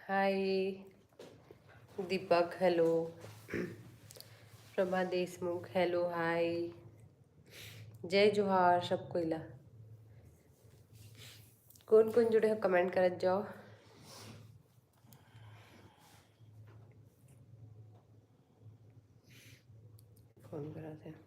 हाय दीपक, hello. Prabha Deshmukh, hello, हाय। जय जोहार सबको इला। कौन कौन जुड़े हो कमेंट करत जाओ। फोन करा थे।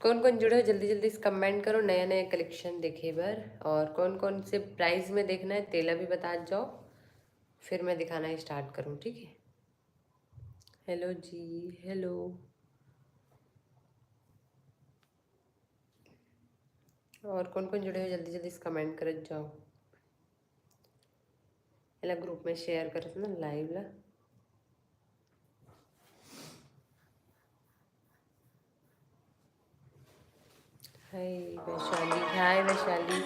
कौन कौन जुड़े हो जल्दी जल्दी से कमेंट करो। नया नया कलेक्शन देखे बार। और कौन कौन से प्राइस में देखना है तेला भी बता जाओ, फिर मैं दिखाना स्टार्ट करूँ, ठीक है। हेलो जी, हेलो। और कौन कौन जुड़े हो जल्दी जल्दी से कमेंट करत जाओ। एला ग्रुप में शेयर करत ना लाइव ला। Hi Vaishali, hi Vaishali.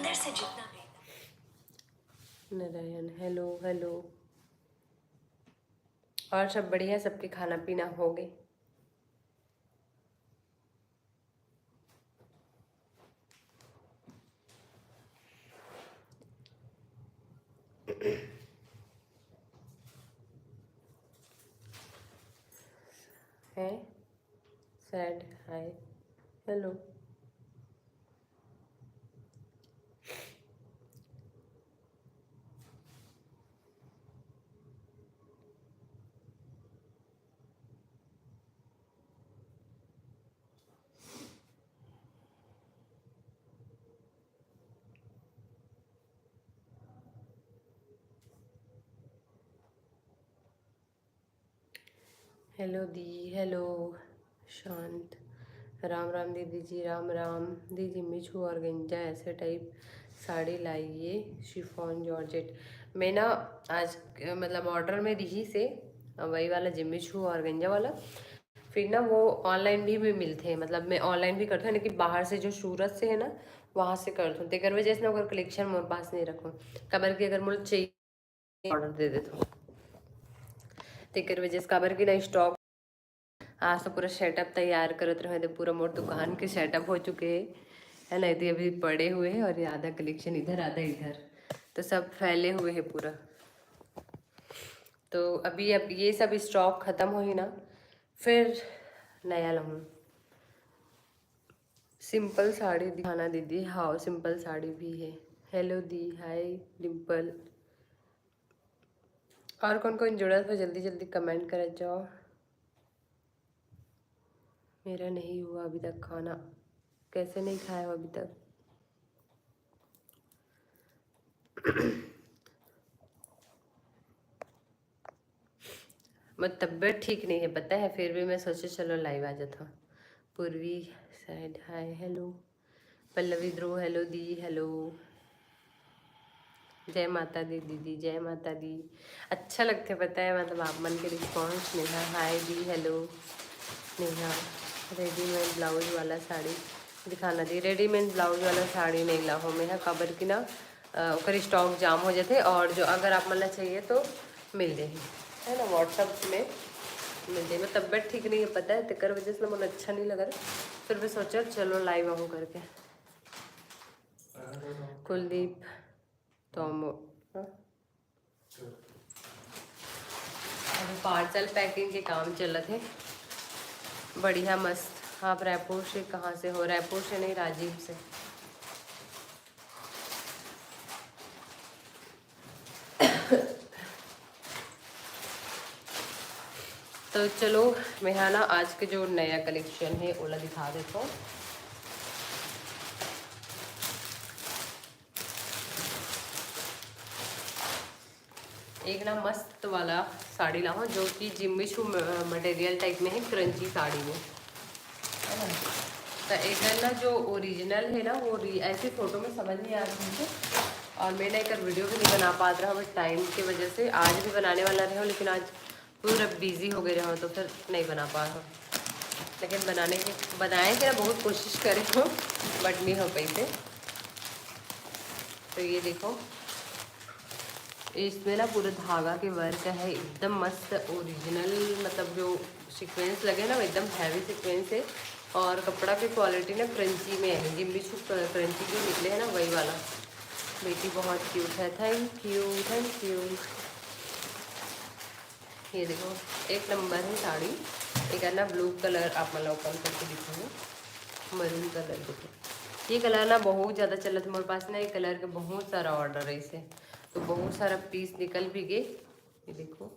Narayan, hello hello. और सब बढ़िया, सबके खाना पीना हो गए। है सैड, हाय, हेलो। हेलो दी, हेलो शांत। राम राम दीदी जी, राम राम दीदी। मिछू और गंजा ऐसे टाइप साड़ी लाइए, शिफॉन जॉर्जेट। मैं ना आज मतलब ऑर्डर में दी से वही वाला जिम्मिछू और गंजा वाला। फिर ना वो ऑनलाइन भी मिलते हैं, मतलब मैं ऑनलाइन भी करती हूँ, लेकिन बाहर से जो सूरत से है ना वहाँ से करती हूँ। तेकर वजह से ना अगर कलेक्शन मोर पास नहीं रखूँ, कबर की अगर मुझे चाहिए ऑर्डर दे देता हूँ। तेकर वजह से कबर की ना स्टॉक। आज तो पूरा सेटअप तैयार करत रहे थे, पूरा मोर दुकान के सेटअप हो चुके हैं, है ना। यदि अभी पड़े हुए हैं और ये आधा कलेक्शन इधर आधा इधर, तो सब फैले हुए हैं पूरा। तो अभी अब ये सब स्टॉक खत्म हो ही ना, फिर नया लाऊं। सिंपल साड़ी दिखाना दीदी। हाँ सिंपल साड़ी भी है। हेलो दी, हाय डिम्पल। और कौन कौन जुड़ा था जल्दी जल्दी कमेंट कर जाओ। मेरा नहीं हुआ अभी तक खाना। कैसे नहीं खाया हो अभी तक? मैं तबीयत ठीक नहीं है पता है, फिर भी मैं सोचे चलो लाइव आ जाता हूँ। पूर्वी साइड, हाय, हेलो। पल्लवी ध्रुव, हेलो दी, हेलो। जय माता दी दीदी, जय माता दी। अच्छा लगता है पता है, मतलब आप मन के रिस्पॉन्स। नेहा, हाय दी, हेलो। नेहा, रेडीमेड ब्लाउज वाला साड़ी दिखाना दी। रेडीमेड ब्लाउज वाला साड़ी नहीं ला हो मैं कबर की ना ओकर स्टॉक जाम हो जाते। और जो अगर आप मतलब चाहिए तो मिल जाए, है ना, व्हाट्सअप में मिल जाए। मैं तबीयत ठीक नहीं है पता है, तेकर वजह से मुझे अच्छा नहीं लग रहा। फिर मैं सोचा चलो लाइव आऊँ करके। कुलदीप तोमो, हाँ अभी पार्सल पैकिंग के काम चल थे। बढ़िया मस्त। आप रायपुर से कहाँ से हो? रायपुर से नहीं, राजीव से। तो चलो मैं है ना आज के जो नया कलेक्शन है ओला दिखा देता हूँ। एक ना मस्त वाला साड़ी लाऊं जो कि जिम्मी शू मटेरियल टाइप में है, क्रंची साड़ी में, है ना। तो एक ना जो ओरिजिनल है ना वो ऐसी फ़ोटो में समझ नहीं आ रही मुझे, और मैंने एक वीडियो भी नहीं बना पा रहा बट टाइम की वजह से। आज भी बनाने वाला रहा हूँ लेकिन आज पूरा बिजी हो गए रहा हूँ तो फिर नहीं बना पा रहा हूँ। लेकिन बनाए थे ना, बहुत कोशिश करे हो बट नहीं हो पाई थे। तो ये देखो, इसमें ना पूरा धागा के वर्क है, एकदम मस्त ओरिजिनल, मतलब जो सीक्वेंस लगे ना वो एकदम हैवी सीक्वेंस है। और कपड़ा की क्वालिटी ना क्रंची में है, जिम्मी शू क्रंची जो निकले हैं ना वही वाला। बेटी बहुत क्यूट है, थैंक यू थैंक यू। ये देखो एक नंबर है साड़ी। एक है ना ब्लू कलर, आप मतलब ओपन करके दिखाऊँ, मरून कलर देखो। ये कलर ना बहुत ज़्यादा चला था मेरे पास ना, ये कलर के बहुत सारा ऑर्डर है इसे, तो बहुत सारा पीस निकल भी गए। ये देखो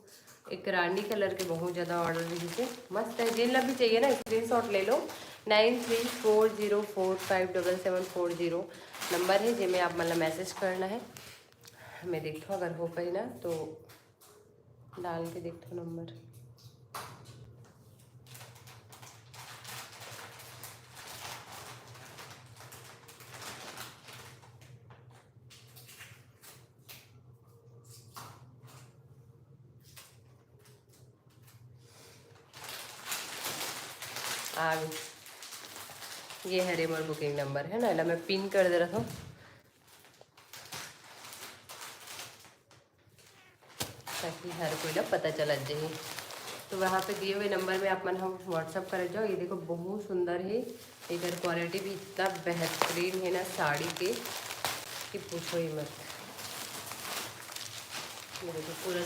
एक रानी कलर के बहुत ज़्यादा ऑर्डर है इसे, मस्त है। जिन भी चाहिए ना स्क्रीनशॉट ले लो। 9340457740 नंबर है जिसमें आप मतलब मैसेज करना है। मैं देखो अगर हो पाई ना तो डाल के देखो नंबर। आ गई, ये है रेमर बुकिंग नंबर है ना, मैं पिन कर दे रहा था ताकि हर कोई ना पता चला जाए। तो वहाँ पे दिए हुए नंबर में आप मन हम व्हाट्सअप कर जाओ। ये देखो बहुत सुंदर है, इधर क्वालिटी भी इतना बेहतरीन है ना साड़ी के कि पूछो ही मत। ये देखो पूरा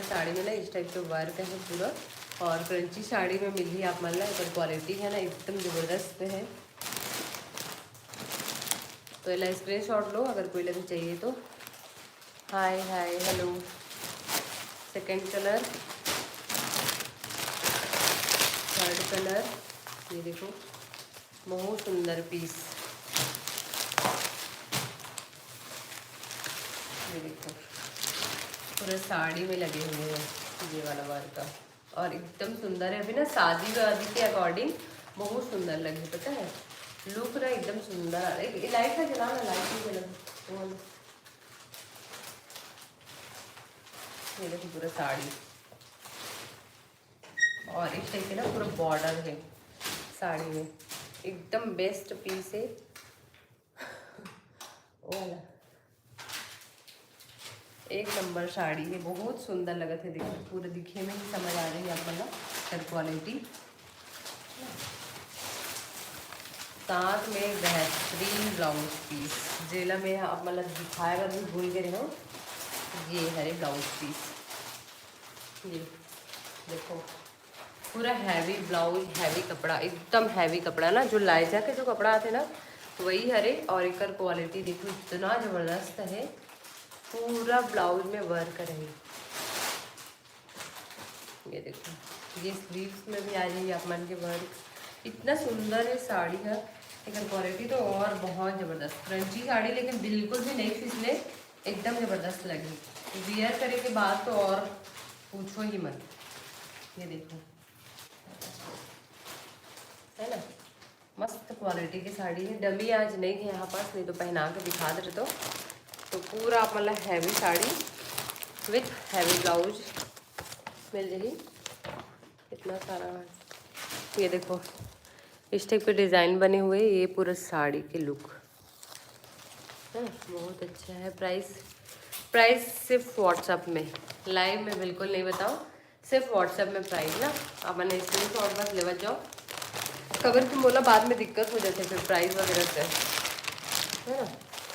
साड़ी में ना इस टाइप का वर्क है पूरा, और क्रंची साड़ी में मिल रही आप मतलब इधर क्वालिटी है ना एकदम ज़बरदस्त है। तो इला स्क्रीन शॉट लो अगर कोई लगे चाहिए तो। Hi hi hello. Second colour, third colour, ये देखो बहुत सुंदर पीस। ये देखो पूरा साड़ी में लगे हुए हैं ये वाला वर्क का, और एकदम सुंदर है। अभी ना शादी वादी के अकॉर्डिंग बहुत सुंदर लगे, पता है लुक ना एकदम सुंदर आ रहा है। लाइट का जला ना, लाइट नहीं जला। ये देखो पूरा साड़ी, और इस टाइप के ना पूरा बॉर्डर है साड़ी में, एकदम बेस्ट पीस है। ओ वाला एक नंबर साड़ी है, बहुत सुंदर लगा थे। देखो पूरे दिखे में ही समझ आ रही है आप मतलब सर क्वालिटी। साथ में बेहतरीन ब्लाउज पीस जेला में आप मतलब दिखाएगा भी भूल गए हो। ये है ब्लाउज पीस, ये देखो पूरा हैवी ब्लाउज, हैवी कपड़ा, एकदम हैवी कपड़ा ना, जो लाइजा के जो कपड़ा आते ना वही हरे। और एक क्वालिटी देखो इतना ज़बरदस्त है, पूरा ब्लाउज में वर्क है। ये देखो ये स्लीव्स में भी आ जाएगी आप मन के वर्क, इतना सुंदर है साड़ी है। लेकिन क्वालिटी तो और बहुत ज़बरदस्त क्रंची साड़ी, लेकिन बिल्कुल भी नहीं फिसले, एकदम ज़बरदस्त लगी। वियर करे के बाद तो और पूछो ही मत। ये देखो है ना, मस्त क्वालिटी की साड़ी है। डमी आज नहीं है यहाँ पास, नहीं तो पहना के दिखा दे तो पूरा आप मतलब heavy sari with heavy blouse मिल जाएगी। इतना सारा ये देखो इस टाइप के डिज़ाइन बने हुए, ये पूरा साड़ी के लुक है ना, बहुत अच्छा है। प्राइस सिर्फ व्हाट्सअप में, लाइव में बिल्कुल नहीं बताओ, सिर्फ व्हाट्सएप में प्राइस ना आप मैंने स्क्रीन शॉट बस ले जाओ। कवर की बोला बाद में दिक्कत हो जाती है फिर प्राइस वगैरह से, है ना।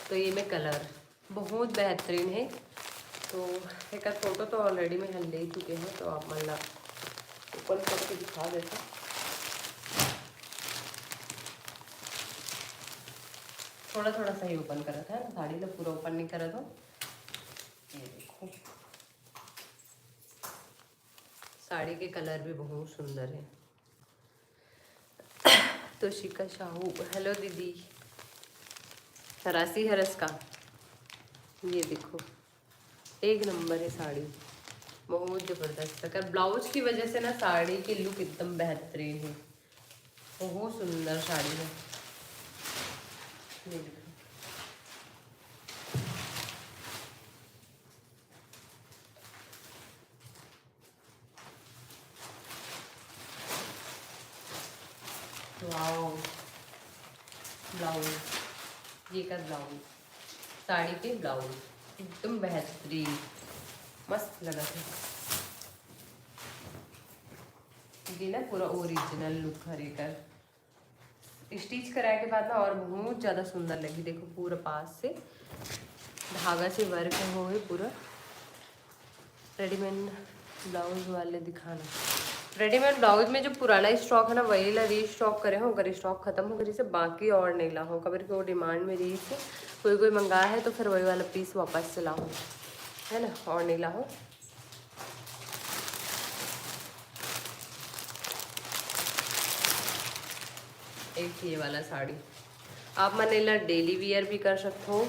तो ये में कलर बहुत बेहतरीन है। तो एक फ़ोटो तो ऑलरेडी में हम ले चुके हैं, तो आप मतलब ओपन करके दिखा देते। थोड़ा थोड़ा सा ही ओपन करा था, साड़ी तो पूरा ओपन नहीं करा था। ये देखो साड़ी के कलर भी बहुत सुंदर है। तो शिका शाहू हेलो दीदी, सरासी हरस का ये देखो एक नंबर है साड़ी, बहुत ज़बरदस्त। अगर ब्लाउज की वजह से ना साड़ी की लुक एकदम बेहतरीन है, बहुत सुंदर साड़ी है। ये देखो, वाओ। ब्लाउज, ये का ब्लाउज, साड़ी पे ब्लाउज एकदम बेहतरीन, मस्त लगा था। ये ना पूरा ओरिजिनल लुक हरे कर स्टिच कराए के बाद ना और बहुत ज़्यादा सुंदर लगी। देखो पूरा पास से धागा से वर्क हो है पूरा। रेडीमेड ब्लाउज वाले दिखाना, रेडीमेड ब्लाउज में जो पुराना स्टॉक है ना वही ला रीस्टॉक करे हो, अगर स्टॉक खत्म हो गई से बाकी और नहीं ला हो। कभी को डिमांड में रही से कोई मंगा है तो फिर वही वाला पीस वापस से लाओ, है ना, और नहीं ला हो। एक ये वाला साड़ी आप मनेला डेली वियर भी कर सकते हो।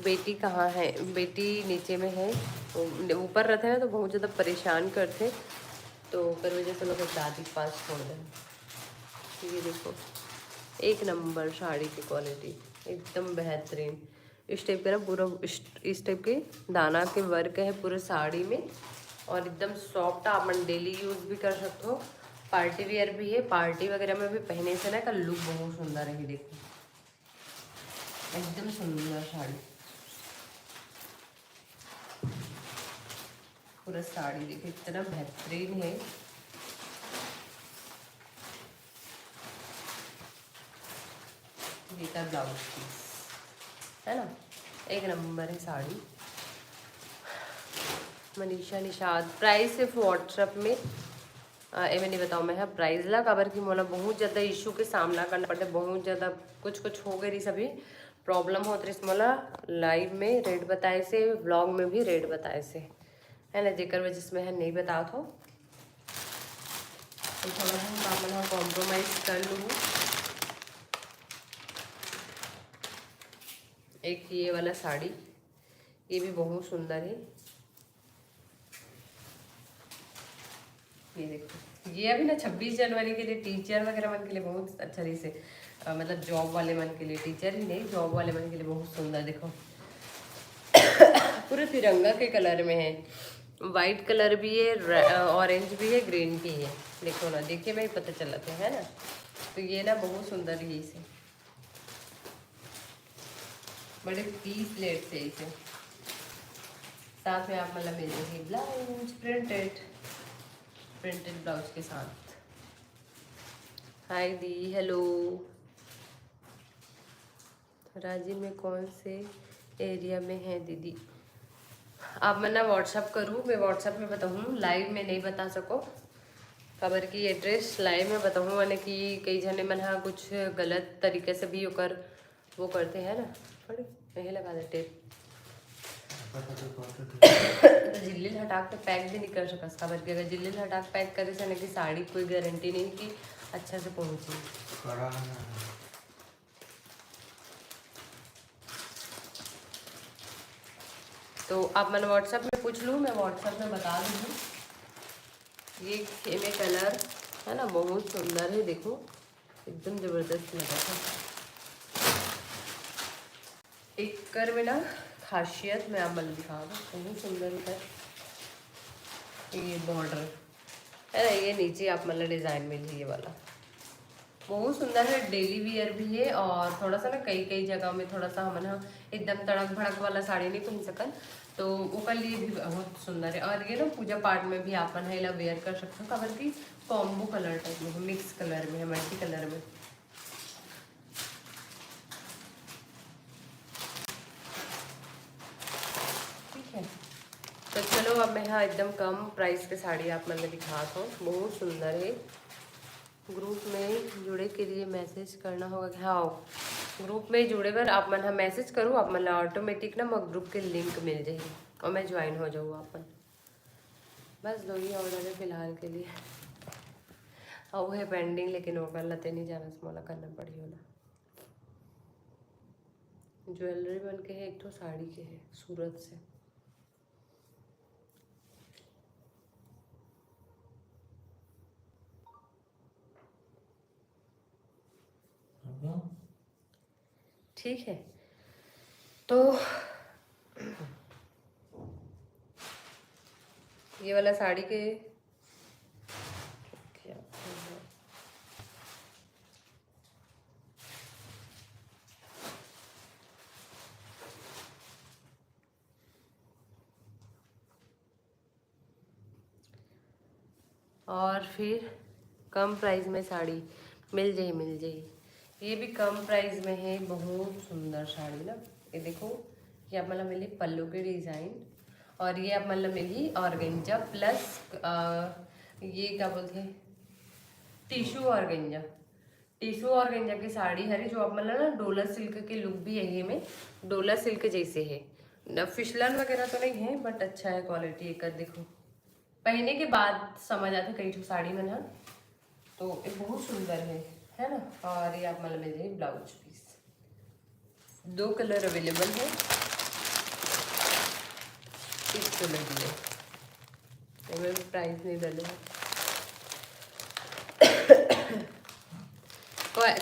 बेटी कहाँ है, बेटी नीचे में है, ऊपर रहते हैं तो बहुत ज़्यादा परेशान करते, तो फिर वजह से लोग दादी के पास छोड़ दें। ये देखो एक नंबर साड़ी की क्वालिटी एकदम बेहतरीन। इस टाइप का ना पूरा इस टाइप के दाना के वर्क है पूरे साड़ी में, और एकदम सॉफ्ट। आप डेली यूज़ भी कर सकते हो, पार्टी वियर भी है, पार्टी वगैरह में भी पहने से ना का लुक बहुत सुंदर है। देखो एकदम सुंदर साड़ी, पूरा साड़ी देखो इतना बेहतरीन है। ये का ब्लाउज पीस है ना, एक नंबर है साड़ी। मनीषा निषाद प्राइस सिर्फ व्हाट्सएप में एवं नहीं बताऊँ मैं प्राइस ला काबर की मोला बहुत ज़्यादा इशू के सामना करना पड़ता है, बहुत ज़्यादा कुछ हो गई सभी प्रॉब्लम होती रही मोला लाइव में रेट बताए से, व्लॉग में भी रेट बताए से, है ना, जेकर वजह से मैं नहीं बता तो थोड़ा सा मैं कॉम्प्रोमाइज़ कर लूँ। एक ये वाला साड़ी, ये भी बहुत सुंदर है। ये देखो ये अभी ना 26 जनवरी के लिए टीचर वगैरह मन के लिए बहुत अच्छा रही से, मतलब जॉब वाले मन के लिए, टीचर ही नहीं जॉब वाले मन के लिए बहुत सुंदर। देखो पूरे तिरंगा के कलर में है, वाइट कलर भी है, ऑरेंज भी है, ग्रीन भी है। देखो ना, देखिए मैं पता चला था, है ना, तो ये ना बहुत सुंदर है। इसे बड़े पीस लेट से इसे साथ में आप मतलब मिल जाएगी ब्लाउज प्रिंटेड ब्लाउज के साथ। हाय दी, हेलो। रांची में कौन से एरिया में है दीदी? आप मैं ना व्हाट्सअप करूँ, मैं व्हाट्सअप में बताऊँ, लाइव में नहीं बता सको। खबर की एड्रेस लाइव में बताऊँ मैंने कि कई जने मन हाँ कुछ गलत तरीके से भी होकर वो करते हैं ना, थोड़ी यही लगा दे टेप तो जिल्ली हटाक के पैक भी नहीं कर सकस। खबर की अगर जिल्ली हटाक पैक करे से कि साड़ी कोई गारंटी नहीं कि अच्छा से पहुँची। तो आप मैंने व्हाट्सएप में पूछ लूँ, मैं व्हाट्सएप में बता दूँ। ये खेमे कलर है ना, बहुत सुंदर है, देखो एकदम ज़बरदस्त लगा था। एक कर में ना खासियत मैं आप मतलब दिखा दूँ, बहुत सुंदर है। ये बॉर्डर है ना, ये नीचे आप मतलब डिज़ाइन में ये वाला बहुत सुंदर है, डेली वियर भी है। और थोड़ा सा ना कई जगह में थोड़ा सा हम ना एकदम तड़क भड़क वाला साड़ी नहीं पहन सकन, तो उसका लिए भी बहुत सुंदर है। और ये ना पूजा पाठ में भी आप है वेयर कर सकते हो। कवर की कॉम्बो कलर टाइप में, मिक्स कलर में है, मल्टी कलर में। ठीक है, तो चलो अब मैं हाँ एकदम कम प्राइस के साड़ी आप मैंने दिखा दो, बहुत सुंदर है। ग्रुप में जुड़े के लिए मैसेज करना होगा। हाँ, ग्रुप में जुड़े पर आप मन हम मैसेज करूँ, आप मतलब ऑटोमेटिक ना मैं ग्रुप के लिंक मिल जाएगी और मैं ज्वाइन हो जाऊँ अपन। बस 2 ही ऑर्डर है फिलहाल के लिए, और वो है पेंडिंग, लेकिन वो कर लेते नहीं जाना स्मॉला करना पड़ी हो ना। ज्वेलरी बन के है, एक तो साड़ी के है सूरत से। ठीक है। तो ये वाला साड़ी के क्या और फिर कम प्राइस में साड़ी मिल जाई। ये भी कम प्राइस में है, बहुत सुंदर साड़ी ना। ये देखो, ये आप मतलब मिली पल्लू के डिज़ाइन, और ये आप मतलब मिली ऑर्गेंजा प्लस ये क्या बोलते हैं, टिश्यू ऑर्गेंजा की साड़ी है जो आप मतलब ना डोला सिल्क के लुक भी यही में डोला सिल्क जैसे है न, फिसलन वगैरह तो नहीं है बट अच्छा है क्वालिटी। एक देखो, पहनने के बाद समझ आता कई जो साड़ी में ना, तो ये बहुत सुंदर है ना। और ये आप मतलब मिल जाए ब्लाउज पीस, 2 कलर अवेलेबल है, इस कलर में प्राइस नहीं डाले हैं।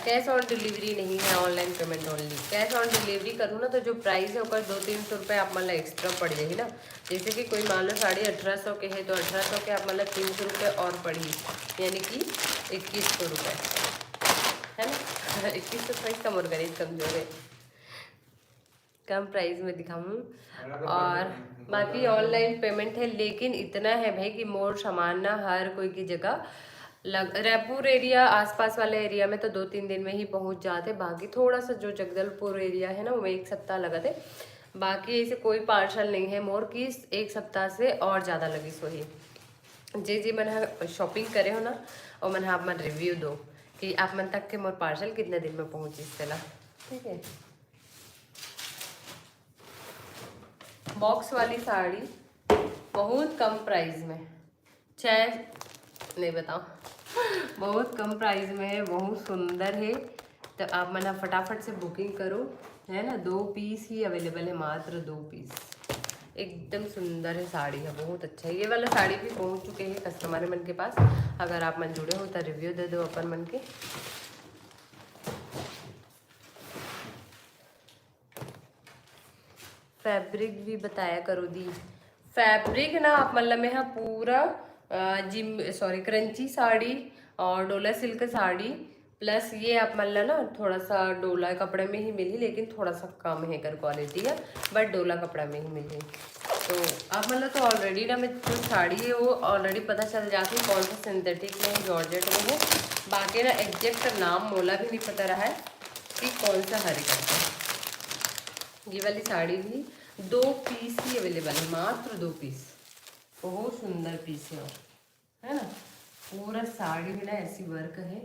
कैश ऑन डिलीवरी नहीं है, online payment only. Cash on delivery करूँ ना तो जो प्राइस है उसका 200-300 रुपये आप मतलब एक्स्ट्रा पड़ जाएगी ना। जैसे कि कोई मान लो साड़ी 1800 के है तो 1800 के आप मतलब 300 रुपये और पड़ी, यानी कि 2100 रुपये है ना। 2100 प्राइस कम और गरीब कमजोर है, कम प्राइस में दिखाऊँ। और बाकी ऑनलाइन पेमेंट है, लेकिन इतना है भाई कि मोर सामान ना हर कोई की जगह रायपुर एरिया आसपास वाले एरिया में तो 2-3 दिन में ही पहुंच जाते। बाकी थोड़ा सा जो जगदलपुर एरिया है ना वो 1 सप्ताह लगा थे। बाकी ऐसे कोई पार्सल नहीं है मोर की 1 सप्ताह से और ज़्यादा लगी सोही। जी मैंने शॉपिंग करे हो ना, और मैंने आप मन रिव्यू दो कि आप मन तक के मोर पार्सल कितने दिन में पहुँची इससे, ठीक है। बॉक्स वाली साड़ी बहुत कम प्राइस में, चाहे नहीं बताओ, बहुत कम प्राइस में है, बहुत सुंदर है। तो आप मना फटाफट से बुकिंग करो, है ना। 2 पीस ही अवेलेबल है, मात्र 2 पीस। एकदम सुंदर है साड़ी है, बहुत अच्छा है। ये वाला साड़ी भी पहुंच चुके हैं कस्टमर मन के पास। अगर आप मन जुड़े हो तो रिव्यू दे दो अपन मन के। फैब्रिक भी बताया करो दी। फैब्रिक ना आप मतलब में हाँ पूरा क्रंची साड़ी और डोला सिल्क साड़ी प्लस ये आप मतलब ना थोड़ा सा डोला कपड़े में ही मिली, लेकिन थोड़ा सा कम है कर क्वालिटी है, बट डोला कपड़ा में ही मिली। तो आप मतलब तो ऑलरेडी ना मैं जो साड़ी है वो ऑलरेडी पता चल जाती है कौन सा सिंथेटिक में है, जॉर्जेट में है। बाकी ना एग्जैक्ट नाम मोला भी नहीं पता रहा है कि कौन सा हरी करता है। ये वाली साड़ी भी 2 पीस ही अवेलेबल है, मात्र 2 पीस। बहुत सुंदर पीस है ना। पूरा साड़ी में ना ऐसी वर्क है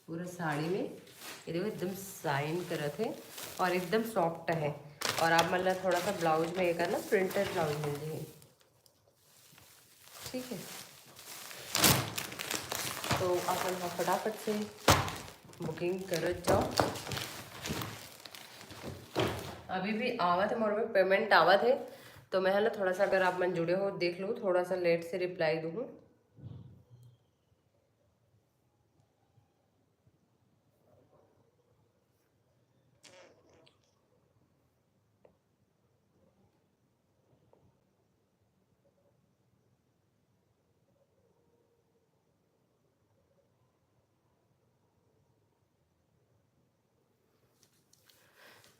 पूरा साड़ी में, ये देखो एकदम साइन करत है और एकदम सॉफ्ट है। और आप मतलब थोड़ा सा ब्लाउज में एक ना प्रिंटेड ब्लाउज मिल जाए, ठीक है। तो आप फटाफट से बुकिंग करो जाओ। अभी भी आवत है मोर में पेमेंट आवत है, तो मैं ना थोड़ा सा अगर आप मन जुड़े हो देख लो, थोड़ा सा लेट से रिप्लाई दूँ।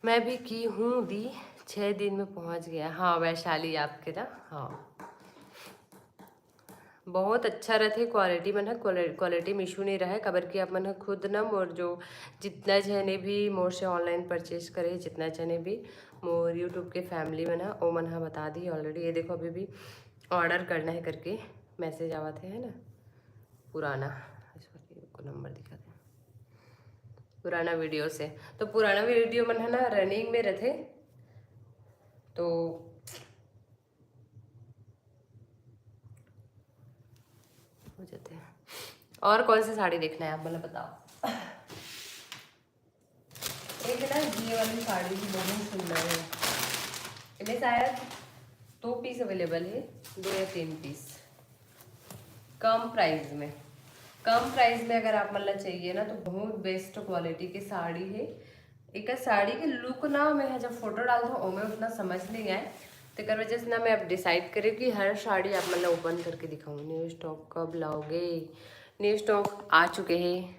मैं भी की हूँ दी, 6 दिन में पहुँच गया। हाँ वैशाली आपके ना, हाँ बहुत अच्छा रहते क्वालिटी मन है, क्वालिटी में इशू नहीं रहा है। खबर की आप मन खुद ना मोर जो जितना जने भी मोर से ऑनलाइन परचेज करे, जितना जने भी मोर यूट्यूब के फैमिली में ना वो मन हा बता दी ऑलरेडी। ये देखो अभी भी ऑर्डर करना है करके मैसेज आवा थे, है ना। पुराना को नंबर दिखा दे, पुराना वीडियो से, तो पुराना वीडियो मन है ना रनिंग में रहते, तो हो जाते हैं। और कौन सी साड़ी देखना है आप मतलब बताओ। एक ना ये वाली साड़ी भी बहुत सुंदर है, इन्हें शायद 2 पीस अवेलेबल है, 2 या 3 पीस कम प्राइस में। कम प्राइस में अगर आप मतलब चाहिए ना तो बहुत बेस्ट क्वालिटी की साड़ी है। एक साड़ी के लुक ना मैं जब फोटो डालता हूँ मैं उतना समझ नहीं आए, तो कर वजह से ना मैं अब डिसाइड करी कि हर साड़ी आप मतलब ओपन करके दिखाऊँ। न्यू स्टॉक कब लाओगे? न्यू स्टॉक आ चुके हैं,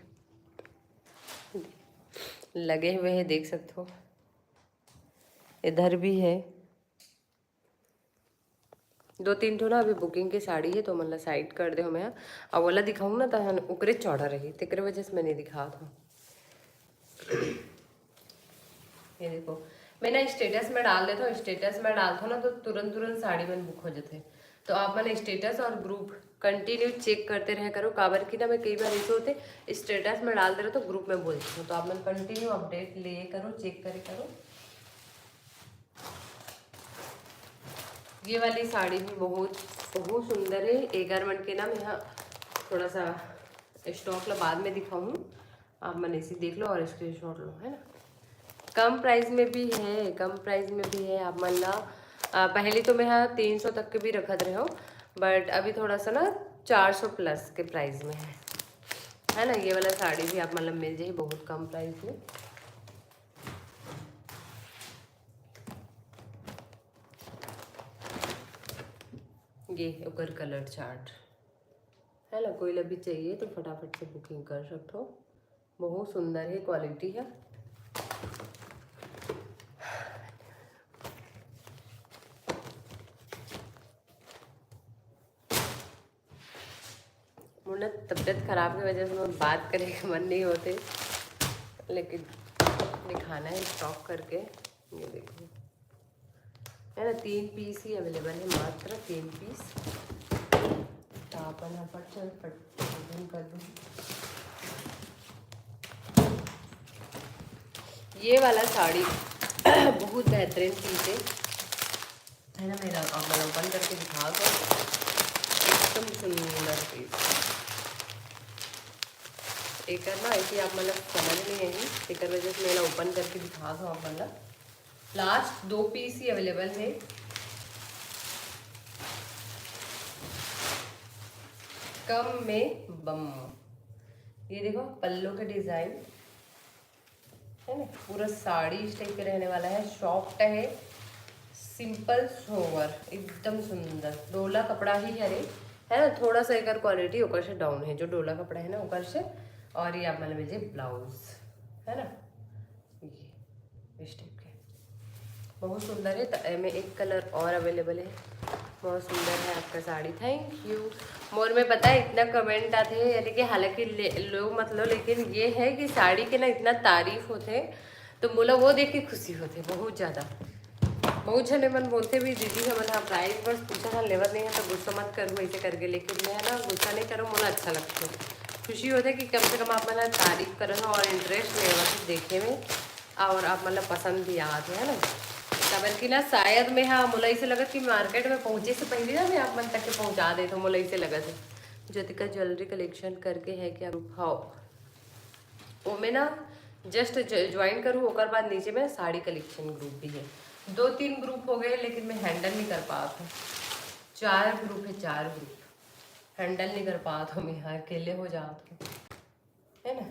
लगे हुए हैं, देख सकते हो। इधर भी है 2-3 ठो ना अभी बुकिंग की साड़ी है, तो मतलब साइड कर दे मैं अब वाला दिखाऊँ ना तो उकरे चौड़ा रही, तेरे वजह से मैं नहीं दिखा था। ये देखो मैं ना स्टेटस में डाल देता हूँ, स्टेटस में डालता हूँ ना तो तुरंत तुरंत साड़ी में बुक हो जाते हैं। तो आप मैंने स्टेटस और ग्रुप कंटिन्यू चेक करते रहे करो। काबर की ना मैं कई बार ऐसे होते स्टेटस में डाल दे रहे तो ग्रुप में बोलती हूँ, तो आप मैंने कंटिन्यू अपडेट लिए करो, चेक करे करो। ये वाली साड़ी भी बहुत बहुत सुंदर है। एक गारमेंट के ना मैं यहाँ थोड़ा सा स्टॉक ला बाद में दिखाऊँ, आप मैंने इसी देख लो और स्क्रीनशॉट लो, है ना। कम प्राइस में भी है, कम प्राइस में भी है। आप मान ला पहले तो मैं यहाँ 300 तक के भी रखत रहे हो, बट अभी थोड़ा सा ना 400 प्लस के प्राइस में है ना। ये वाला साड़ी भी आप मतलब मिल जाए बहुत कम प्राइस में। ये ओकर कलर चार्ट है ना, कोई भी चाहिए तो फटाफट से बुकिंग कर सकते हो। बहुत सुंदर है, क्वालिटी है। मुझे तबीयत खराब की वजह से मैं बात करने का मन नहीं होते, लेकिन दिखाना है स्टॉक करके। ये देखो है ना, 3 पीस ही अवेलेबल है, मात्र 3 पीस। तो आप फट चल फट कर दूँ। ये वाला साड़ी बहुत बेहतरीन पीस है ना मेरा, आप मैं ओपन करके दिखा दो। एकदम सुंदर पीस एक ना ऐसी आप मतलब समझ नहीं आई, एक वजह से मेरा ओपन करके दिखा दो आप मतलब। लास्ट 2 पीस ही अवेलेबल है। कम में बम। ये देखो पल्लू का डिजाइन है ना, पूरा साड़ी इस टाइप के रहने वाला है। सॉफ्ट है, सिंपल सोवर, एकदम सुंदर। डोला कपड़ा ही है ना, थोड़ा सा एक क्वालिटी ऊपर से डाउन है जो डोला कपड़ा है ना ऊपर से। और ये आप मतलब लीजिए ब्लाउज है ना, ये इस टाइप के बहुत सुंदर है। तो में एक कलर और अवेलेबल है, बहुत सुंदर है आपका साड़ी। Thank you. मोर में पता है इतना कमेंट आते हैं, यानी कि हालांकि लोग मतलब, लेकिन ये है कि साड़ी के ना इतना तारीफ होते हैं, तो बोला वो देख के खुशी होते बहुत ज़्यादा। बहुत जने मन बोलते भी दीदी हमन हाँ प्राइस बस पूछा था लेवल नहीं है तो गुस्सा मत करूँ ऐसे करके, लेकिन मैं ना गुस्सा नहीं करूँ, मुझे अच्छा लगता है, खुशी होता है कि कम से कम आप मतलब तारीफ करो और इंटरेस्ट लेवा देखे में, और आप मतलब पसंद भी आते है ना। बल्कि ना शायद मैं हाँ मुला से लगत कि मार्केट में पहुँचे से पहले ना मैं आप मन तक के पहुँचा दे, तो मुला से लगत है। ज्योतिका ज्वेलरी कलेक्शन करके है क्या ग्रुप? हाँ वो में ना जस्ट ज्वाइन करूँ और बाद नीचे में साड़ी कलेक्शन ग्रुप भी है। 2-3 ग्रुप हो गए लेकिन मैं हैंडल नहीं कर पा था। 4 ग्रुप है, 4 ग्रुप हैंडल नहीं कर पा था मैं, अकेले हो जाता है ना।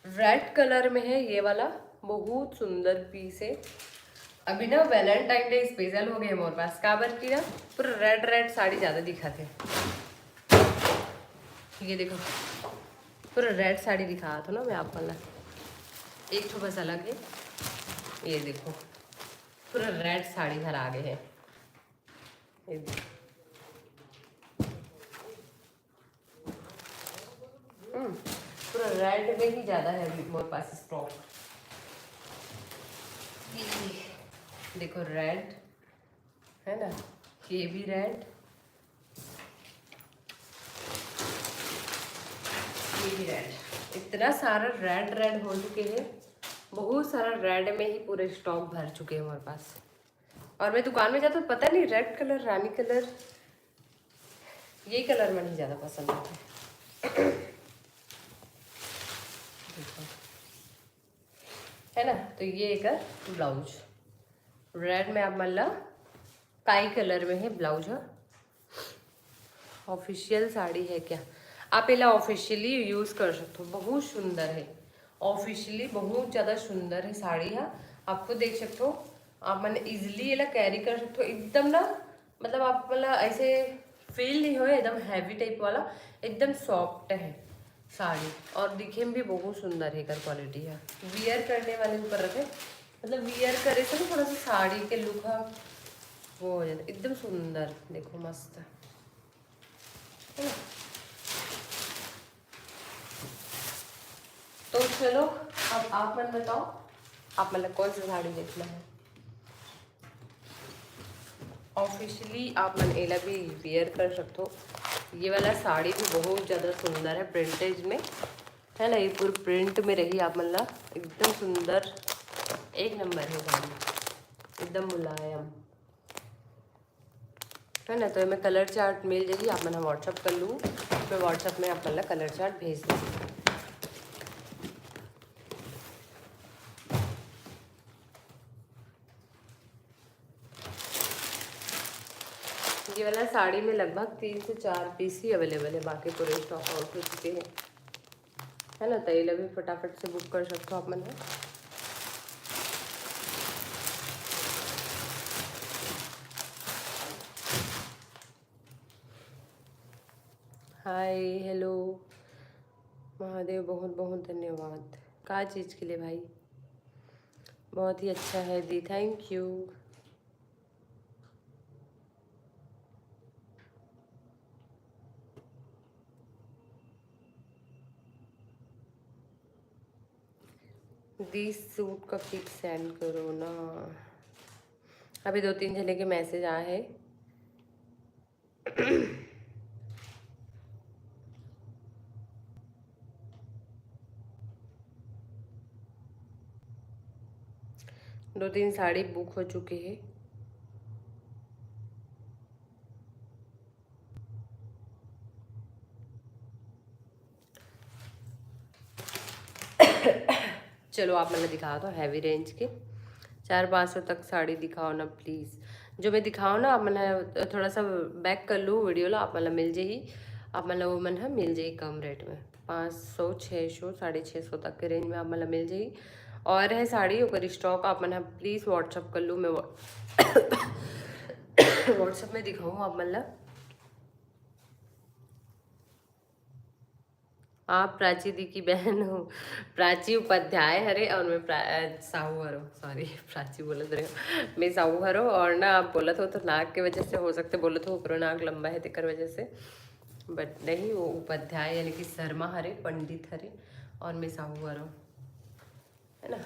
रेड कलर में है ये वाला, बहुत सुंदर पीस है। अभी ना वैलेंटाइन डे स्पेशल हो गए हमारे पास, काबर की ना पूरा रेड रेड साड़ी ज़्यादा दिखा थे। ये देखो पूरा रेड साड़ी दिखा था ना मैं आप वाला, एक तो बस अलग है। ये देखो पूरा रेड साड़ी घर आगे है। ये पूरा रेड में ही ज़्यादा है अभी मेरे पास स्टॉक। देखो रेड है ना, ये भी रेड, ये भी रेड। इतना सारा रेड रेड हो चुके हैं, बहुत सारा रेड में ही पूरे स्टॉक भर चुके हैं हमारे पास। और मैं दुकान में जाता तो पता नहीं रेड कलर, रानी कलर, यही कलर मुझे ज़्यादा पसंद आता है ना। तो ये एक ब्लाउज रेड में आप मतलब काई कलर में है ब्लाउज है। ऑफिशियल साड़ी है क्या? आप इला ऑफिशियली यूज़ कर सकते हो, बहुत सुंदर है। ऑफिशियली बहुत ज़्यादा सुंदर है साड़ी है। आपको देख सकते हो, आप मैंने इजिली इला कैरी कर सकते हो एकदम ना, मतलब आप मतलब ऐसे फील नहीं हो एकदम हैवी टाइप वाला, एकदम सॉफ्ट है साड़ी और दिखे में भी बहुत सुंदर है कर क्वालिटी है। वियर करने वाले ऊपर रखे, मतलब वियर करे तो थोड़ा सा साड़ी के लुक है वो हो जाता एकदम सुंदर। देखो मस्त है ना? तो चलो अब आप मन बताओ, आप मतलब कौन सी साड़ी देखना है। ऑफिशियली आप मन एला भी वेयर कर सकते हो। ये वाला साड़ी भी बहुत ज़्यादा सुंदर है, प्रिंटेज में है ना, ये पूरी प्रिंट में रही आप मतलब एकदम सुंदर, एक नंबर है साड़ी, एकदम मुलायम है ना। तो मैं कलर चार्ट मिल जाएगी, आप मैंने व्हाट्सअप कर लूँ, मैं व्हाट्सअप में आप मतलब कलर चार्ट भेज दूँ। ये वाला साड़ी में लगभग 3 से 4 पीस ही अवेलेबल है, बाकी पूरे स्टॉक आउट हो चुके हैं है ना। तो ये भी फटाफट से बुक कर सकते हो आप मैंने। हाय हेलो महादेव, बहुत बहुत धन्यवाद। क्या चीज़ के लिए भाई? बहुत ही अच्छा है दी, थैंक यू। दी सूट का पिक सेंड करो ना, अभी 2-3 जने के मैसेज आए हैं। 2-3 साड़ी बुक हो चुके हैं। चलो आप मतलब दिखा दो हैवी रेंज के 400-500 तक साड़ी दिखाओ ना प्लीज़। जो मैं दिखाओ ना आप मतलब थोड़ा सा बैक कर लूँ वीडियो ला, आप मतलब मिल जाएगी, आप मतलब वो मन है मिल जाएगी कम रेट में, 500 600 650 तक के रेंज में आप मतलब मिल जाएगी। और है साड़ी अगर स्टॉक आप मतलब प्लीज़ व्हाट्सअप कर लूँ, मैं व्हाट्सअप में दिखाऊँ आप मतलब। आप प्राची दी की बहन हो, प्राची उपाध्याय हरे और मैं साहू हरो, सॉरी प्राची बोला तो मैं साहू हरो। और ना आप बोला तो नाक के वजह से हो सकते, बोले तो ऊपर नाक लंबा है तिकर वजह से, बट नहीं वो उपाध्याय यानी कि शर्मा हरे, पंडित हरे और मैं साहू हरो है ना।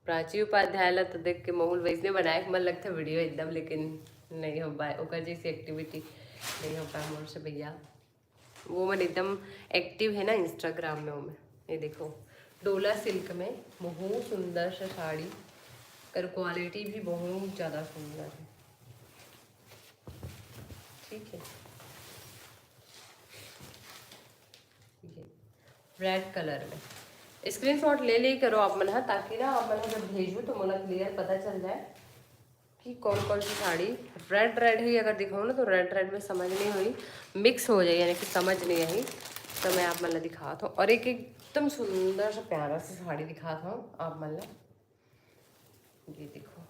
प्राची उपाध्याय ला तो देख के माहौल वैसने बनाए मन लगता वीडियो एकदम, लेकिन नहीं हो पाए ओकर जैसी एक्टिविटी नहीं हो पाए मोर से भैया। वो मन एकदम एक्टिव है ना इंस्टाग्राम में, वो में ये देखो डोला सिल्क में बहुत सुंदर सा साड़ी कर, क्वालिटी भी बहुत ज़्यादा सुंदर है, ठीक है। ये रेड कलर में स्क्रीनशॉट ले ले करो आप मन, ताकि ना आप मन जब भेजूँ तो मुझे क्लियर पता चल जाए कि कौन कौन सी साड़ी। रेड रेड ही अगर दिखाऊँ ना तो रेड रेड में समझ नहीं हुई, मिक्स हो जाए यानी कि समझ नहीं आई, तो मैं आप मतलब दिखाता हूँ। और एक एकदम सुंदर सा प्यारा सा साड़ी दिखाता हूँ आप मतलब, ये देखो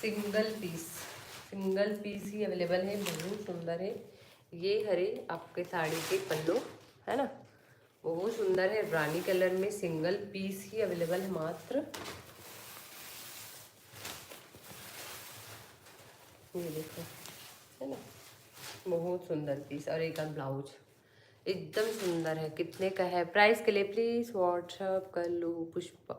सिंगल पीस ही अवेलेबल है, बहुत सुंदर है। ये हरे आपके साड़ी के पल्लू है ना, बहुत सुंदर है, रानी कलर में सिंगल पीस ही अवेलेबल है मात्र। ये देखो है ना, बहुत सुंदर पीस और एक ब्लाउज एकदम सुंदर है। कितने का है प्राइस के लिए प्लीज़ व्हाट्सअप कर लो पुष्पा,